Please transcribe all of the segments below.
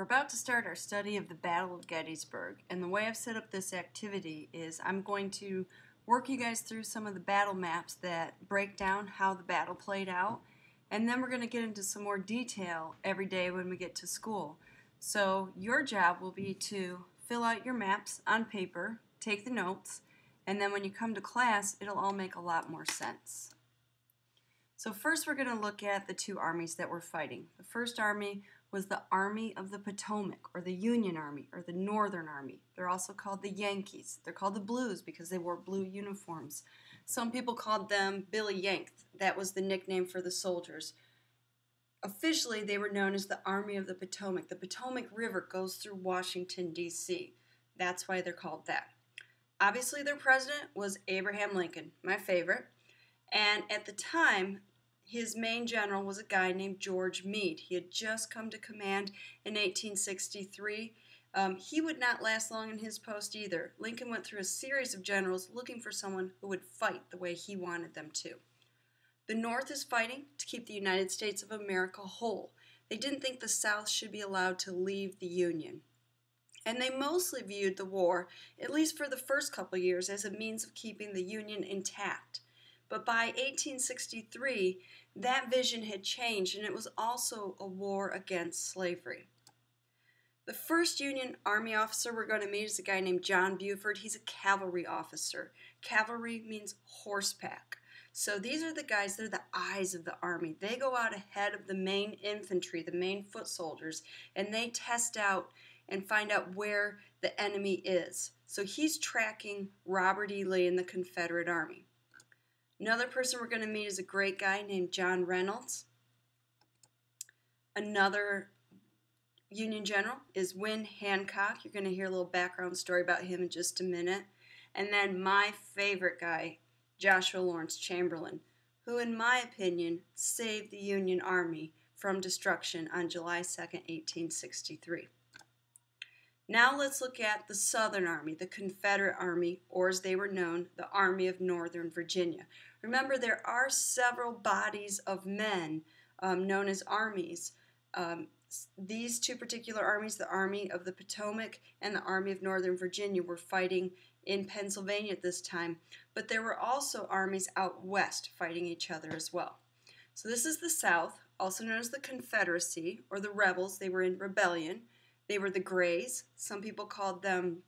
about to start our study of the Battle of Gettysburg, and the way I've set up this activity is I'm going to work you guys through some of the battle maps that break down how the battle played out, and then we're going to get into some more detail every day when we get to school. So your job will be to fill out your maps on paper, take the notes, and then when you come to class, it'll all make a lot more sense. So first we're going to look at the two armies that were fighting. The first army was the Army of the Potomac, or the Union Army, or the Northern Army. They're also called the Yankees. They're called the Blues because they wore blue uniforms. Some people called them Billy Yank. That was the nickname for the soldiers. Officially, they were known as the Army of the Potomac. The Potomac River goes through Washington, D.C. That's why they're called that. Obviously, their president was Abraham Lincoln, my favorite. And at the time, his main general was a guy named George Meade. He had just come to command in 1863. He would not last long in his post either. Lincoln went through a series of generals looking for someone who would fight the way he wanted them to. The North is fighting to keep the United States of America whole. They didn't think the South should be allowed to leave the Union. And they mostly viewed the war, at least for the first couple of years, as a means of keeping the Union intact. But by 1863, that vision had changed, and it was also a war against slavery. The first Union Army officer we're going to meet is a guy named John Buford. He's a cavalry officer. Cavalry means horseback. So these are the guys, they're the eyes of the army. They go out ahead of the main infantry, the main foot soldiers, and they test out and find out where the enemy is. So he's tracking Robert E. Lee and the Confederate Army. Another person we're going to meet is a great guy named John Reynolds. Another Union general is Win Hancock. You're going to hear a little background story about him in just a minute. And then my favorite guy, Joshua Lawrence Chamberlain, who in my opinion saved the Union Army from destruction on July 2nd, 1863. Now let's look at the Southern Army, the Confederate Army, or as they were known, the Army of Northern Virginia. Remember, there are several bodies of men known as armies. These two particular armies, the Army of the Potomac and the Army of Northern Virginia, were fighting in Pennsylvania at this time, but there were also armies out west fighting each other as well. So this is the South, also known as the Confederacy, or the rebels. They were in rebellion. They were the Grays. Some people called them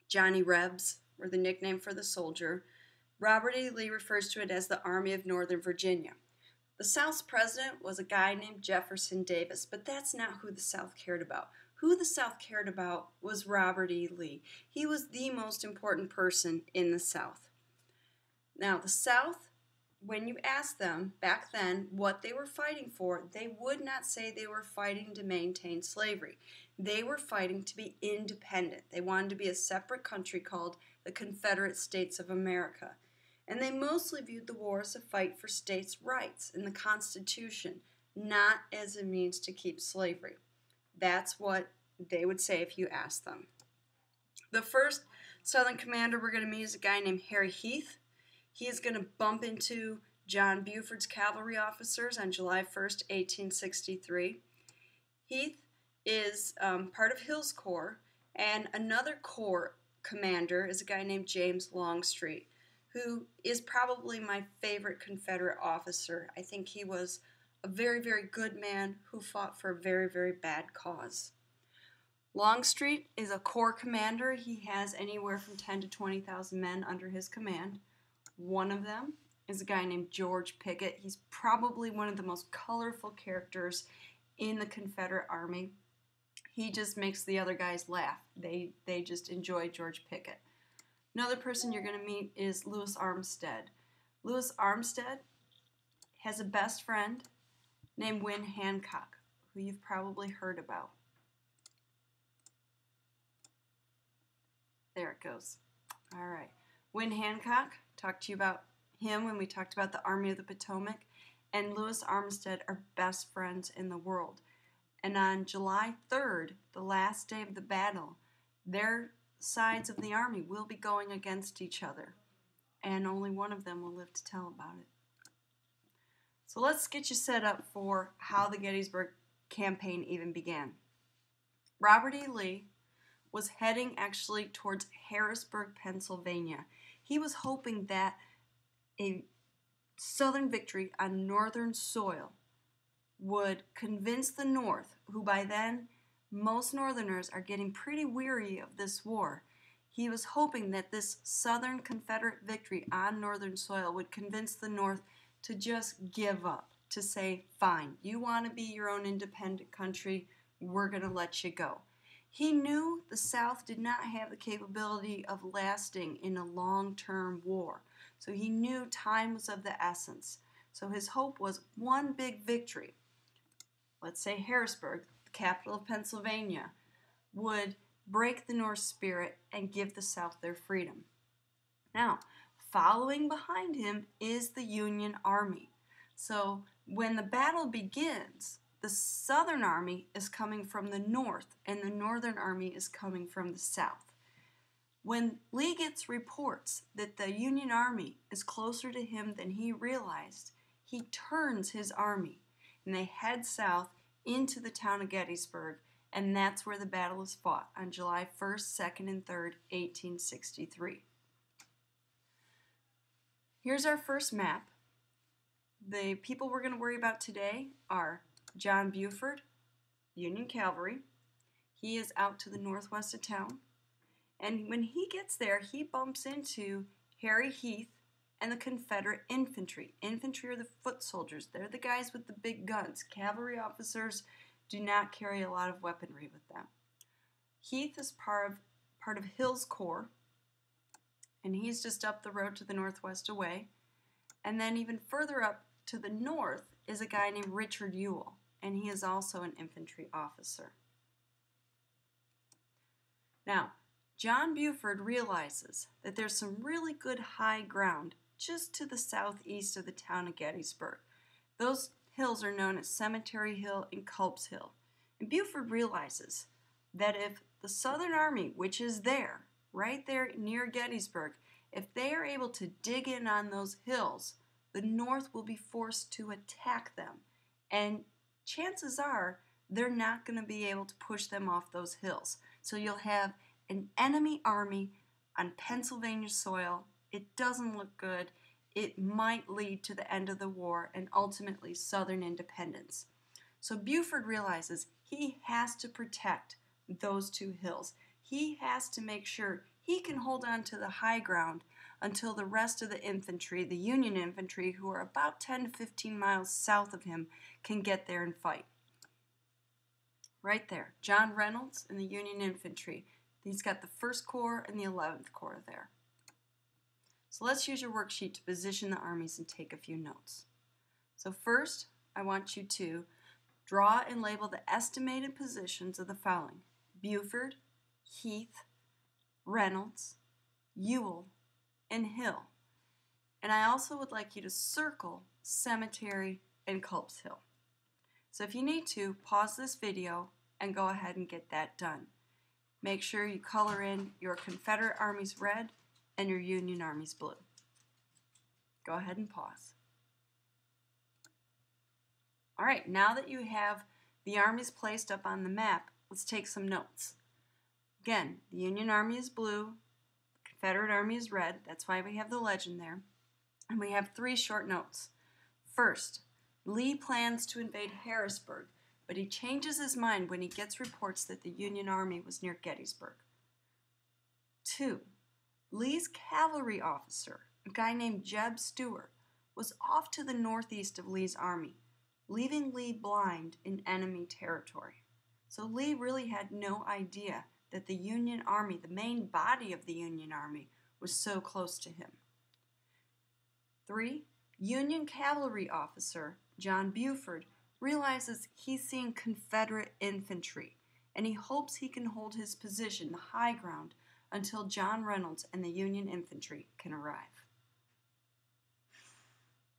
Johnny Rebs, or the nickname for the soldier. Robert E. Lee refers to it as the Army of Northern Virginia. The South's president was a guy named Jefferson Davis, but that's not who the South cared about. Who the South cared about was Robert E. Lee. He was the most important person in the South. Now, the South, when you asked them back then what they were fighting for, they would not say they were fighting to maintain slavery. They were fighting to be independent. They wanted to be a separate country called the Confederate States of America. And they mostly viewed the war as a fight for states' rights in the Constitution, not as a means to keep slavery. That's what they would say if you asked them. The first Southern commander we're going to meet is a guy named Harry Heath. He is going to bump into John Buford's cavalry officers on July 1st, 1863. Heath is part of Hill's Corps, and another corps commander is a guy named James Longstreet, who is probably my favorite Confederate officer. I think he was a very, very good man who fought for a very, very bad cause. Longstreet is a corps commander. He has anywhere from 10 to 20,000 men under his command. One of them is a guy named George Pickett. He's probably one of the most colorful characters in the Confederate Army. He just makes the other guys laugh. They just enjoy George Pickett. Another person you're going to meet is Lewis Armstead. Lewis Armstead has a best friend named Win Hancock, who you've probably heard about. There it goes. All right. Win Hancock, talked to you about him when we talked about the Army of the Potomac, and Lewis Armstead are best friends in the world. And on July 3rd, the last day of the battle, their sides of the army will be going against each other, and only one of them will live to tell about it. So let's get you set up for how the Gettysburg campaign even began. Robert E. Lee was heading actually towards Harrisburg, Pennsylvania. He was hoping that a Southern victory on Northern soil would convince the North, who by then most Northerners are getting pretty weary of this war. He was hoping that this Southern Confederate victory on Northern soil would convince the North to just give up, to say, fine, you want to be your own independent country, we're going to let you go. He knew the South did not have the capability of lasting in a long-term war, so he knew time was of the essence. So his hope was one big victory, let's say Harrisburg, the capital of Pennsylvania, would break the North spirit and give the South their freedom. Now, following behind him is the Union Army. So when the battle begins, the Southern Army is coming from the north and the Northern Army is coming from the south. When Lee gets reports that the Union Army is closer to him than he realized, he turns his army and they head south into the town of Gettysburg, and that's where the battle is fought on July 1st, 2nd, and 3rd, 1863. Here's our first map. The people we're going to worry about today are John Buford, Union Cavalry. He is out to the northwest of town. And when he gets there, he bumps into Harry Heath and the Confederate infantry. Infantry are the foot soldiers. They're the guys with the big guns. Cavalry officers do not carry a lot of weaponry with them. Heath is part of Hill's Corps, and he's just up the road to the northwest away. And then even further up to the north is a guy named Richard Ewell, and he is also an infantry officer. Now, John Buford realizes that there's some really good high ground just to the southeast of the town of Gettysburg. Those hills are known as Cemetery Hill and Culp's Hill. And Buford realizes that if the Southern Army, which is there, right there near Gettysburg, if they are able to dig in on those hills, the North will be forced to attack them. And chances are they're not going to be able to push them off those hills. So you'll have an enemy army on Pennsylvania soil. It doesn't look good. It might lead to the end of the war and ultimately Southern independence. So Buford realizes he has to protect those two hills. He has to make sure he can hold on to the high ground until the rest of the infantry, the Union infantry, who are about 10 to 15 miles south of him, can get there and fight. Right there, John Reynolds and the Union infantry. He's got the 1st Corps and the 11th Corps there. So let's use your worksheet to position the armies and take a few notes. So first, I want you to draw and label the estimated positions of the following: Buford, Heath, Reynolds, Ewell, and Hill. And I also would like you to circle Cemetery and Culp's Hill. So if you need to, pause this video and go ahead and get that done. Make sure you color in your Confederate armies red and your Union armies blue. Go ahead and pause. All right, now that you have the armies placed up on the map, let's take some notes. Again, the Union Army is blue, the Confederate Army is red. That's why we have the legend there. And we have 3 short notes. First, Lee plans to invade Harrisburg, but he changes his mind when he gets reports that the Union Army was near Gettysburg. 2, Lee's cavalry officer, a guy named Jeb Stuart, was off to the northeast of Lee's army, leaving Lee blind in enemy territory. So Lee really had no idea that the Union Army, the main body of the Union Army, was so close to him. 3, Union cavalry officer John Buford realizes he's seeing Confederate infantry, and he hopes he can hold his position, the high ground, until John Reynolds and the Union infantry can arrive.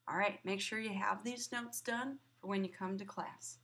All right, make sure you have these notes done for when you come to class.